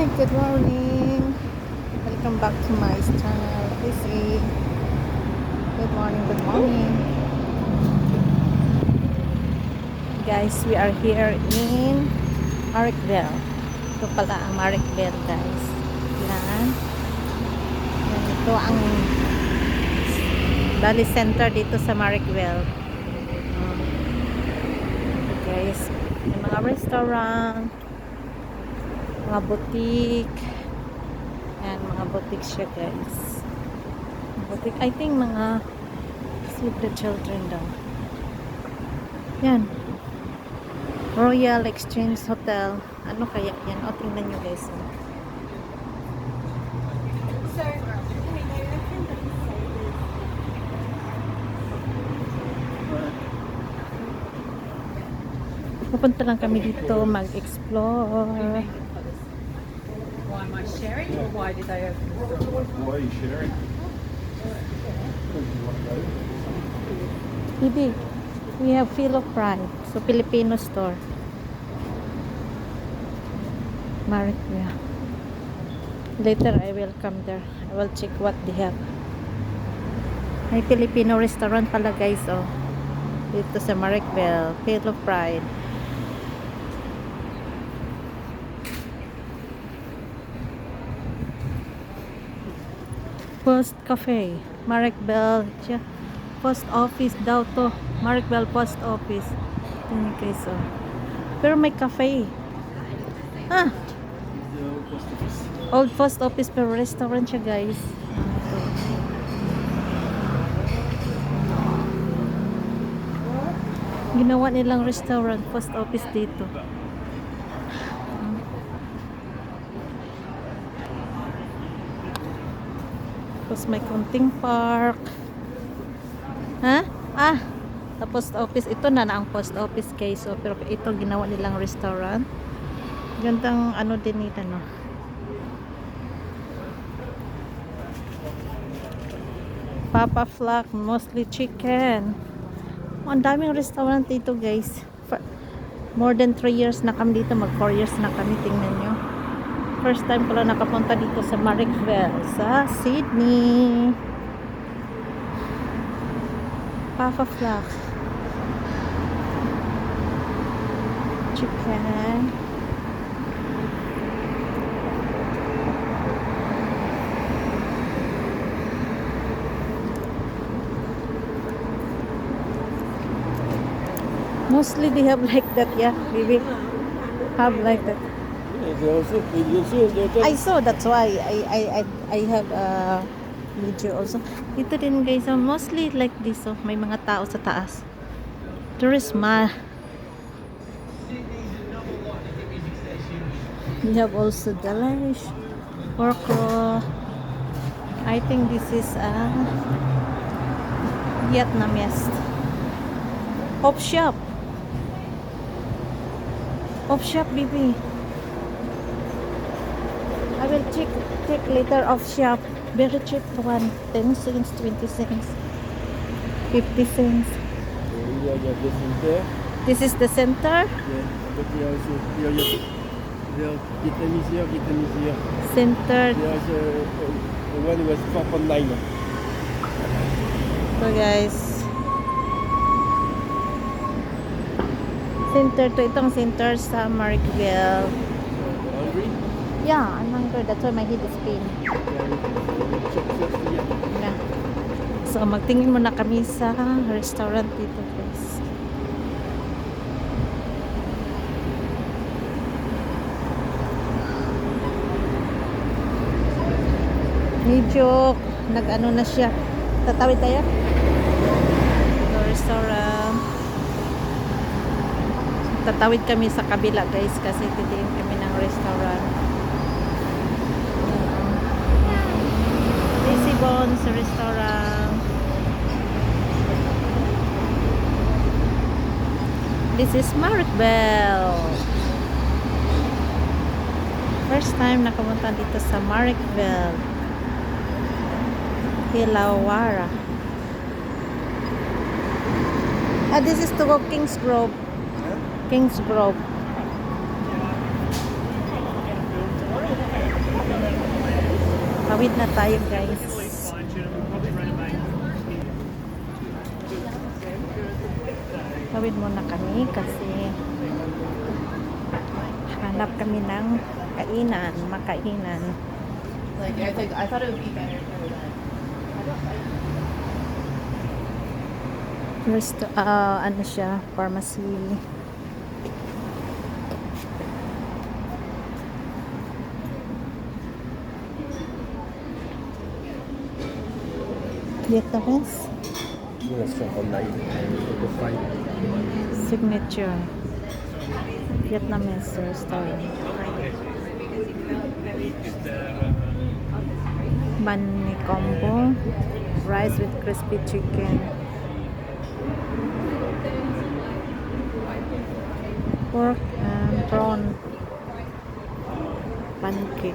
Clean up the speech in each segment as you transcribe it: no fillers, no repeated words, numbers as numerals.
Hi, good morning. Welcome back to my channel. Lizzie. Good morning, good morning. Guys, we are here in Marikville. Ito pala ang Marikville, guys. Yan. Yan, ito ang Bali Center dito sa Marikville. Guys, may mga restaurant, mga boutique. Yan, mga boutique siya, guys. Boutique, I think mga Save the Children daw. Yan. Royal Exchange Hotel. Ano kaya yan? O, tingnan nyo, guys. Pupunta lang kami dito mag-explore. Why am I sharing, or why did they open the store? Why are you sharing? Bibi, we have Feel of Pride. So, Filipino store. Marikville. Later, I will come there. I will check what they have. May Filipino restaurant pala, guys, oh. Dito sa Marikville. Feel of Pride. Post Cafe, Marikville, Post Office daw to. Marikville Post Office. Tingnan guys, oh. Pero may cafe. Ah, old post office pero restaurant siya, guys. Ginawa nilang restaurant, post office dito. Tapos may kunting park. Ha? Ah, sa post office. Ito na ang post office, guys. So, pero ito ginawa nilang restaurant. Gandang ano din nito, no? Papa Flock, mostly chicken. Oh, ang daming restaurant dito, guys. More than 3 years na kami dito. Mag 4 years na kami. Tingnan nyo. First time ko lang nakapunta dito sa Marikville, sa Sydney. Papa Flock. Chicken. Mostly they have like that, yeah, baby. Have like that. I saw, that's why I have a video also. Ito din, guys, so mostly like this, so may mga tao sa taas. Tourisma. We have also Delish, Porco. I think this is a Vietnamese op shop. Op shop, baby. I will check later of shop. Very cheap one. 10 cents, 20 cents, 50 cents. This is the center. Center. One was 4.9. So, guys. Center to. Itong center sa Marikville. Yeah, I'm hungry. That's why my head is pain. Yeah. So, magtingin muna kami sa restaurant dito, guys. Medyo nag-ano na siya. Tatawid tayo? So, restaurant. Tatawid kami sa kabila, guys, kasi titingin kami ng restaurant. Bones restaurant. This is Marikville. First time nakapunta dito sa Marikville. Hilawara. This is to go Kings Grove. Kings Grove. Tawid na tayo, guys. Tawid muna kami kasi hanap kami ng makainan. Like I thought it would be better for that. First, ano siya, pharmacy. Vietnamese Let's shop online. To find. signature. Vietnamese restaurant. Banh mi combo, rice with crispy chicken, pork and prawn pancake.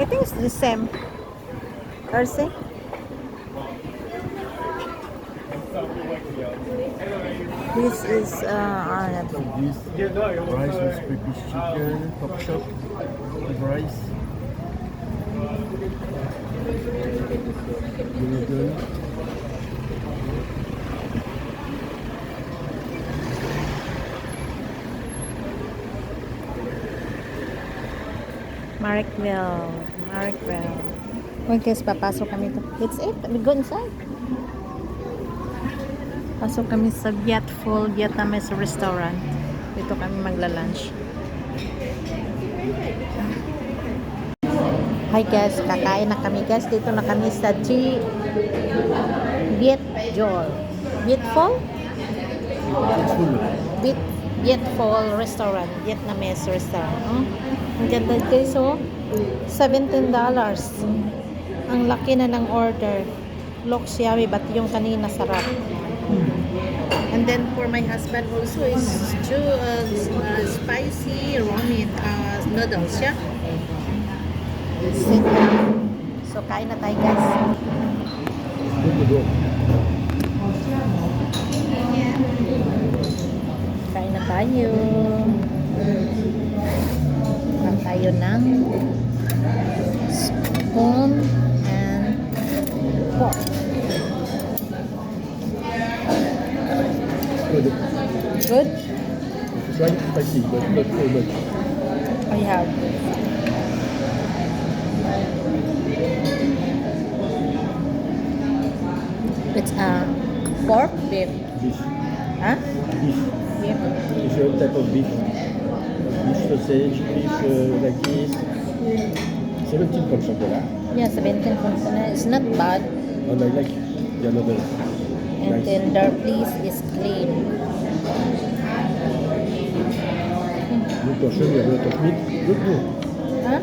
I think it's the same. Arce? This is This rice with British chicken, pork chop with rice. Noodle. Marikville. Okay guys, papasok kami to. It's it. We go inside. Pasok kami sa Vietful Vietnamese restaurant. Dito kami magla-lunch. Hi guys, kakain na kami guys. Dito na kami sa Vietful Vietful restaurant, Vietnamese restaurant. Oh, ang ganda guys, oh. $17. Ang laki na ng order. Looks yummy, but yung kanina sarap. And then for my husband also is spicy ramen noodles, yeah. Sit down. So kain na tayo guys. Good to go. Kain na tayo. Kain tayo ng spoon and fork. Good. Good? It's slightly spicy, but not so much. I have. It's pork beef. Beef. Huh? Beef. Beef. Different type of beef. Beef sausage, beef like this. 17% $. Yeah, 17 consonant. It's not bad. And I like the another. And Nice. then their place is clean. Good portion, you have a lot of meat. Good, good. Huh?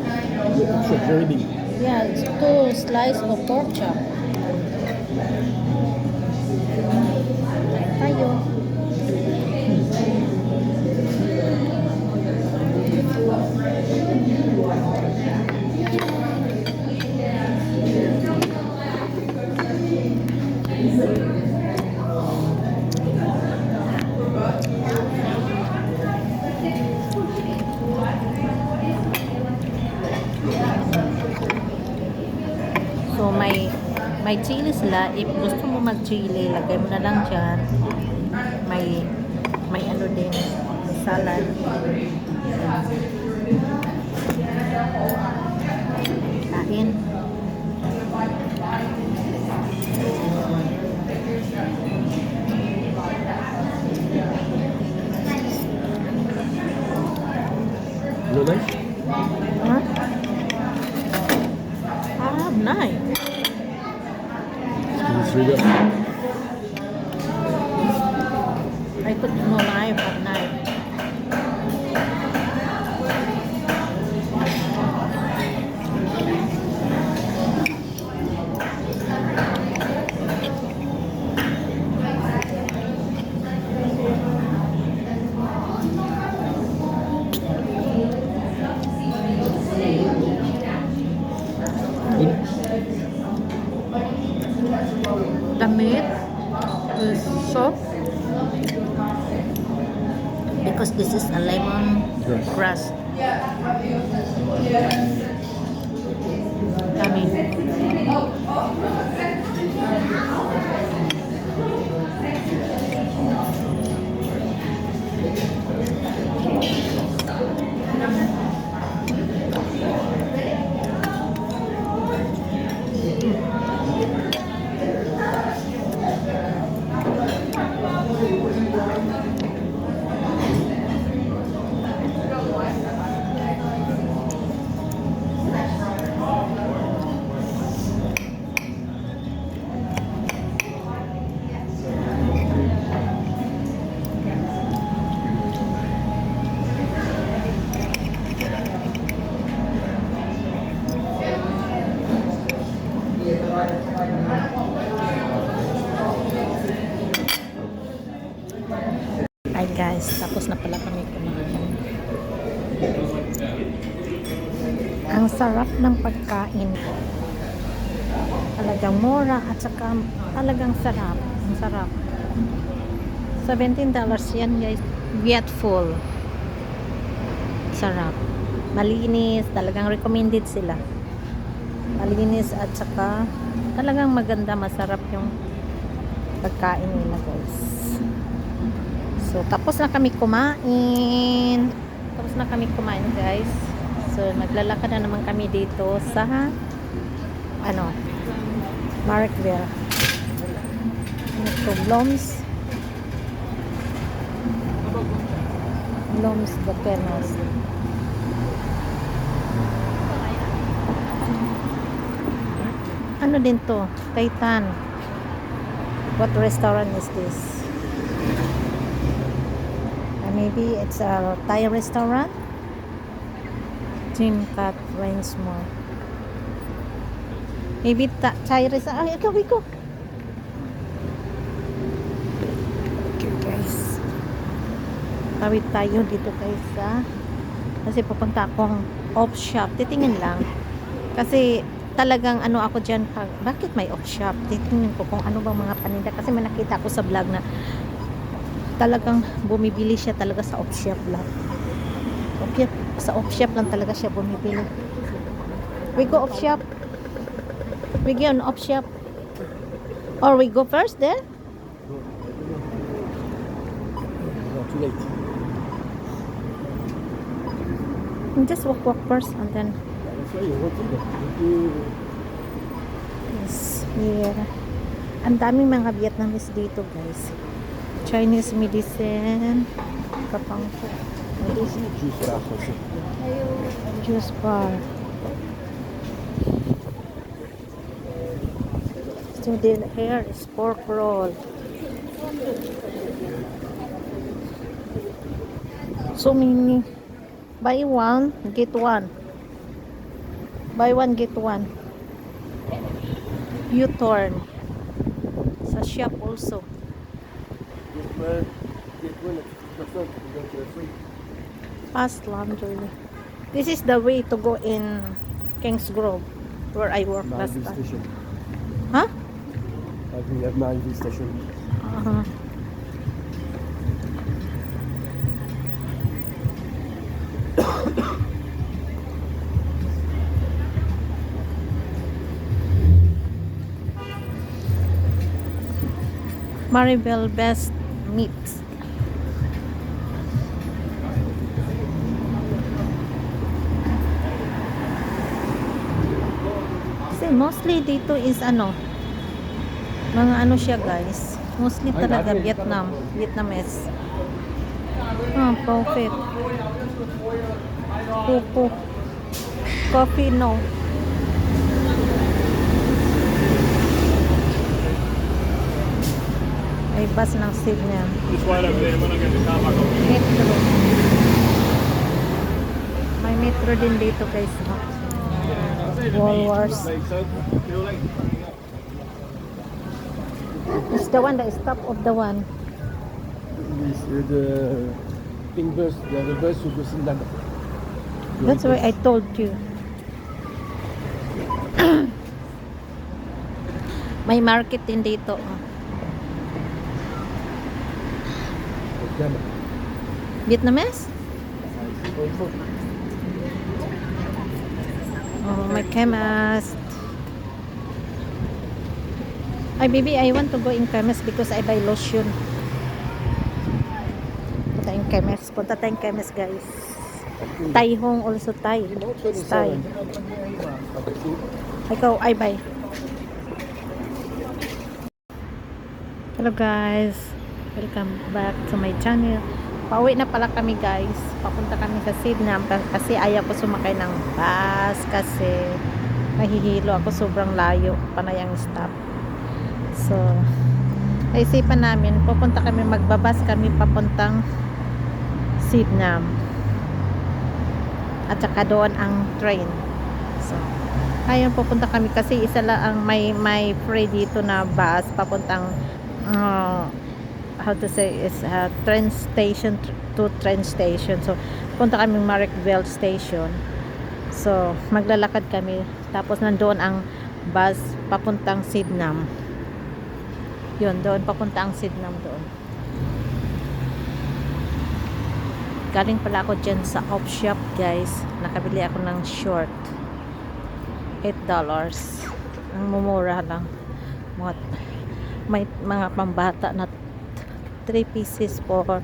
The portion very big. Yeah, it's 2 slices of pork chop. Tayo. So may chili sila. If gusto mo mag-chili, lagay mo na lang dyan. May ano din, may salad. Kain. No nice? Huh? Nice. It's really I put no knife at knife. good. The meat is soft because this is a lemon Grass. grass. Dami. Ay guys, tapos na pala kami kumain. Ang sarap ng pagkain. Talagang mura at saka talagang sarap. Ang sarap. $17 yan guys. Yet full. Sarap. Malinis. Talagang recommended sila. Malinis at saka talagang maganda, masarap yung pagkain nila guys. So, tapos na kami kumain. Tapos na kami kumain, guys. So, maglalakad na naman kami dito sa Markville. Ito, Bloms de Penos. Ano din to? Titan. What restaurant is this? Maybe it's a Thai restaurant. Jim Cat Rainsmore. Maybe Thai restaurant. Ay, ikaw. Okay guys. Tawid tayo dito guys kasi pupunta akong off shop. Titingin lang. Kasi talagang ako dyan. Bakit may off shop? Titingin ko kung ano bang mga paninda. Kasi may nakita ako sa vlog na talagang bumibili siya talaga sa off shop lang. Sa off shop lang talaga siya bumibili. We go off shop. We go on off shop. Or we go first there? No, too late. Just walk first and then That's why you want to yes, here. Ang daming mga Vietnamese dito guys. Chinese medicine, kapangko, juice bar also. juice bar. So here is pork roll. So many. Buy one, get one. Buy one, get one. U-turn. Sa shop also. Get one at 50%, you don't get free. Fast laundry. This is the way to go in Kings Grove, where I work last Marvin time. Station. Huh? We have Marvin Station. Uh-huh. Maribel Best Meats. Kasi mostly dito is mga siya guys. Mostly talaga Vietnamese. Profit. Coco. Coffee no. May bus ng signal. Metro. May metro din dito guys. Walmart. It's the one that is top of the one. The pink bus, the bus who goes in London. That's why I told you. May market din dito. Vietnamese? Oh, my chemist. Ay, baby, I want to go in chemist because I buy lotion. Punta tayong chemist. Punta tayong chemist, guys. Tai Hong also Thai. Thai. Ikaw, I buy. Hello, guys. Welcome back to my channel. Pauwi na pala kami, guys. Papunta kami sa Sydney kasi ayaw ko sumakay ng bus kasi nahihilo ako, sobrang layo panay ang stop. So naisipan namin pupunta kami, magbabas kami papuntang Sydney at saka doon ang train. So ayun, pupunta kami kasi isa lang ang may free dito na bus papuntang how to say is train station to train station. So punta kami Marrickville station. So maglalakad kami tapos nandoon ang bus papuntang Sydenham. Yun, doon papunta ang Sydenham doon. Galing pala ako dyan sa off shop, guys. Nakabili ako ng short. $8. Ang mumura lang. May mga pambata na 3 pieces for $4.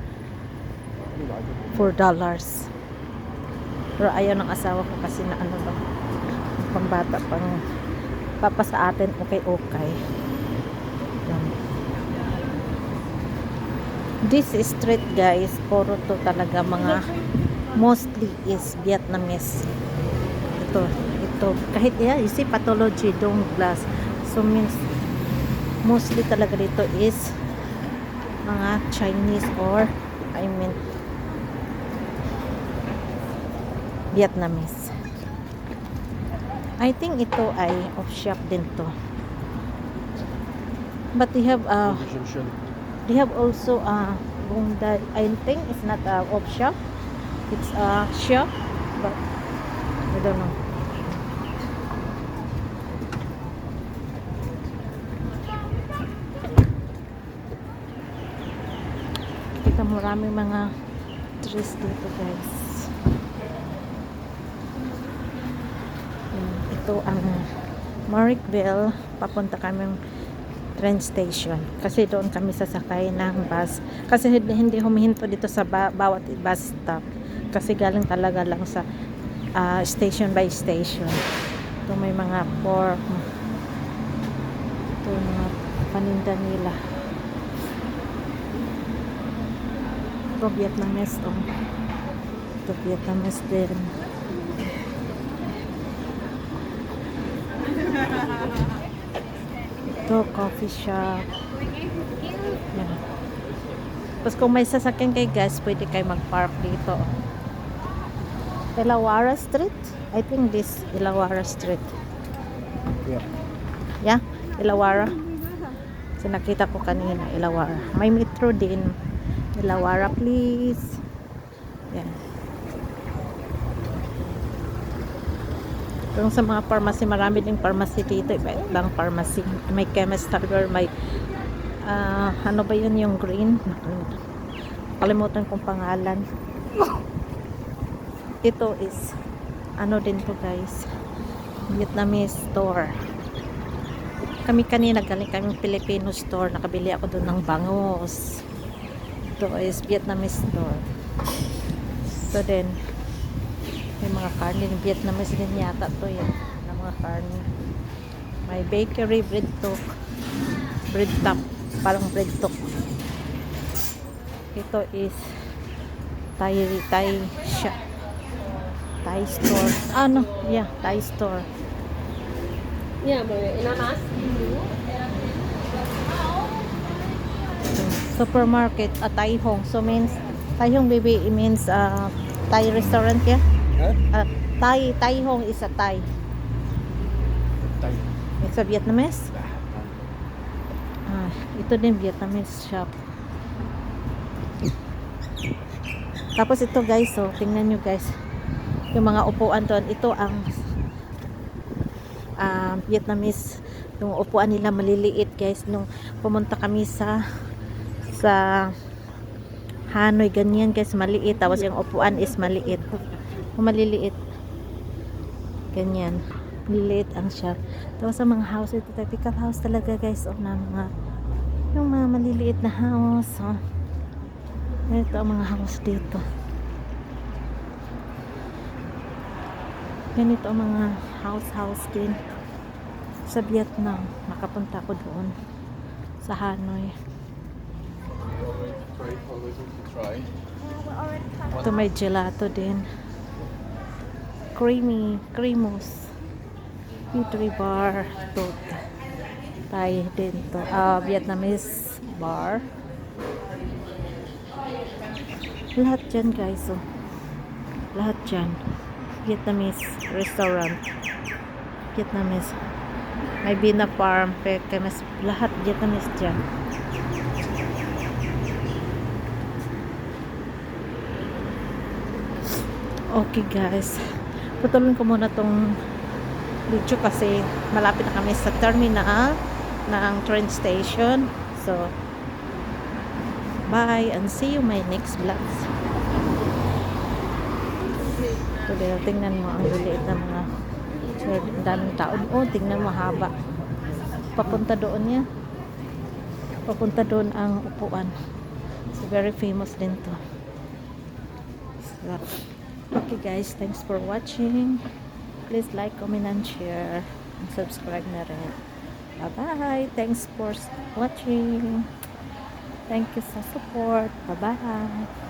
Pero ayaw ng asawa ko kasi na ano lang, pambata pang papa sa atin, okay. This street, guys, puro to talaga mga mostly is Vietnamese. Ito kahit you see pathology dong glass, so means mostly talaga dito is mga Chinese or Vietnamese. I think ito ay off shop din to, but they have also Bunda. I think it's not a off shop, it's a shop, but I don't know. Kita maraming mga trees dito, guys. Ito ang Marrickville, papunta kaming train station kasi doon kami sasakay ng bus kasi hindi humihinto dito sa bawat bus stop kasi galing talaga lang sa station by station. Ito may mga pork, ito mga paninda nila. Ito Vietnamese, ito Vietnamese din. Ito, coffee shop. Yan. Tapos kung may sasakyan kayo, guys, pwede kayo mag-park dito. Illawarra Street? I think this Illawarra Street. Yeah? Illawarra? So, nakita ko kanina, Illawarra. May metro din. Illawarra, please. Yan. Kung sa mga pharmacy, marami ding pharmacy dito. Ibang pharmacy. May chemist hardware, may ano ba yun yung green? Kalimutan kong pangalan. Ito is ano din to, guys, Vietnamese store. Kami kanina galing kaming Filipino store, nakabili ako doon ng bangus. Ito is Vietnamese store. So then may mga karne, Vietnamese din yata to yan, na mga karne. May bakery, bread top, parang bread top. Ito is Thai shop, Thai store. Thai store. Yeah, but inanas. Supermarket, Tai Hong. So means Tai Hong, baby, it means Thai restaurant, yeah? Tai Hong is a Thai. It's a Vietnamese. Ito din Vietnamese shop. Tapos ito, guys, so tingnan nyo, guys, yung mga upuan doon. Ito ang Vietnamese. Yung upuan nila maliliit, guys. Nung pumunta kami sa Hanoi, ganyan, guys, maliit. Tapos yung upuan is maliit. Maliliit. Ganyan. Liliit ang siya. Tapos sa mga house, ito typical house talaga guys. O na mga, yung mga maliliit na house. Oh. Ito ang mga house dito. Ganito ang mga house din. Sa Vietnam. Nakapunta ko doon. Sa Hanoi. Ito may gelato din. Creamos. Eatery bar. Ito. Thai din to. Vietnamese bar. Lahat dyan guys. Oh. Lahat dyan. Vietnamese restaurant. Vietnamese. May Bina Farm. Lahat Vietnamese dyan. Okay guys, putulin ko muna tong video kasi malapit na kami sa terminal ng train station. So, bye and see you my next vlogs. So, tingnan mo ang liliit na mga daming tao. Oh, tingnan mo haba. Papunta doon niya. Papunta doon ang upuan. So, very famous din to. So, okay guys, thanks for watching. Please like, comment, and share. And subscribe na rin. Bye-bye. Thanks for watching. Thank you sa support. Bye-bye.